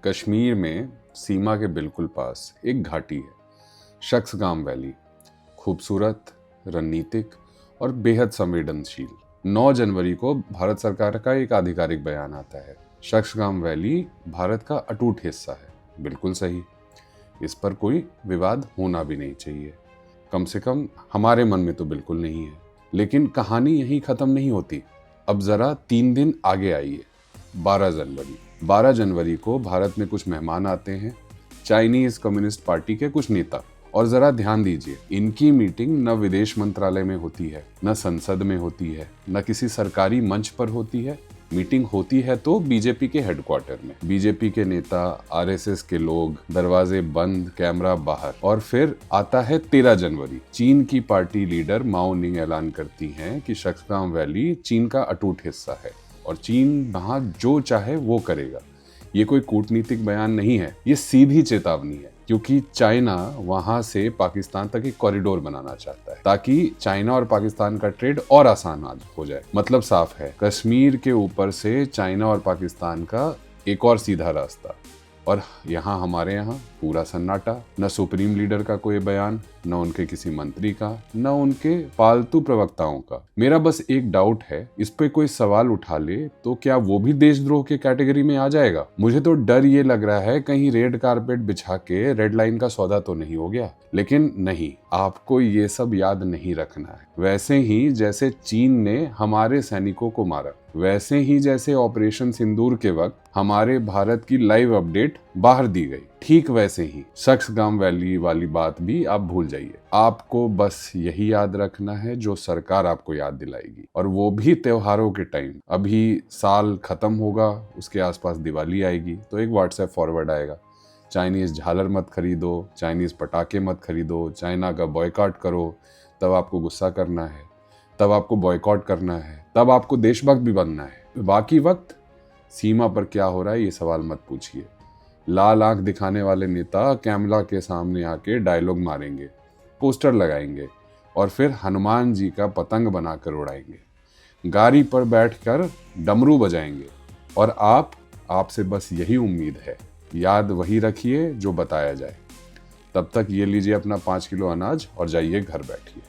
कश्मीर में सीमा के बिल्कुल पास एक घाटी है, शख्सगाम वैली। खूबसूरत, रणनीतिक और बेहद संवेदनशील। 9 जनवरी को भारत सरकार का एक आधिकारिक बयान आता है। शख्सगाम वैली भारत का अटूट हिस्सा है। बिल्कुल सही, इस पर कोई विवाद होना भी नहीं चाहिए। कम से कम हमारे मन में तो बिल्कुल नहीं है। लेकिन कहानी यहीं खत्म नहीं होती। अब जरा 3 दिन आगे आइए। 12 जनवरी को भारत में कुछ मेहमान आते हैं, चाइनीज कम्युनिस्ट पार्टी के कुछ नेता। और जरा ध्यान दीजिए, इनकी मीटिंग न विदेश मंत्रालय में होती है, न संसद में होती है, न किसी सरकारी मंच पर होती है। मीटिंग होती है तो बीजेपी के हेडक्वार्टर में। बीजेपी के नेता, आरएसएस के लोग, दरवाजे बंद, कैमरा बाहर। और फिर आता है 13 जनवरी। चीन की पार्टी लीडर माओ निंग ऐलान करती हैं कि शख्सगाम वैली चीन का अटूट हिस्सा है और चीन वहां जो चाहे वो करेगा। ये कोई कूटनीतिक बयान नहीं है, ये सीधी चेतावनी है, क्योंकि चाइना वहां से पाकिस्तान तक एक कॉरिडोर बनाना चाहता है ताकि चाइना और पाकिस्तान का ट्रेड और आसान हो जाए। मतलब साफ है, कश्मीर के ऊपर से चाइना और पाकिस्तान का एक और सीधा रास्ता। और हमारे यहाँ पूरा सन्नाटा। न सुप्रीम लीडर का कोई बयान, न उनके किसी मंत्री का, न उनके पालतू प्रवक्ताओं का। मेरा बस एक डाउट है, इस पे कोई सवाल उठा ले तो क्या वो भी देशद्रोह के कैटेगरी में आ जाएगा? मुझे तो डर ये लग रहा है कहीं रेड कारपेट बिछा के रेड लाइन का सौदा तो नहीं हो गया। लेकिन नहीं, आपको ये सब याद नहीं रखना है। वैसे ही जैसे चीन ने हमारे सैनिकों को मारा, वैसे ही जैसे ऑपरेशन सिंदूर के वक्त हमारे भारत की लाइव अपडेट बाहर दी गई, ठीक वैसे ही शख्सगाम वैली वाली बात भी आप भूल जाइए। आपको बस यही याद रखना है जो सरकार आपको याद दिलाएगी, और वो भी त्योहारों के टाइम। अभी साल खत्म होगा, उसके आसपास दिवाली आएगी तो एक व्हाट्सएप फॉरवर्ड आएगा, चाइनीज झालर मत खरीदो, चाइनीज पटाखे मत खरीदो, चाइना का बॉयकॉट करो। तब आपको गुस्सा करना है, तब आपको बॉयकॉट करना है, तब आपको देशभक्त भी बनना है। बाकी वक्त सीमा पर क्या हो रहा है ये सवाल मत पूछिए। लाल आंख दिखाने वाले नेता कैमरा के सामने आके डायलॉग मारेंगे, पोस्टर लगाएंगे और फिर हनुमान जी का पतंग बनाकर उड़ाएंगे, गाड़ी पर बैठकर डमरू बजाएंगे। और आपसे बस यही उम्मीद है, याद वही रखिए जो बताया जाए। तब तक ये लीजिए अपना 5 किलो अनाज और जाइए घर बैठिए।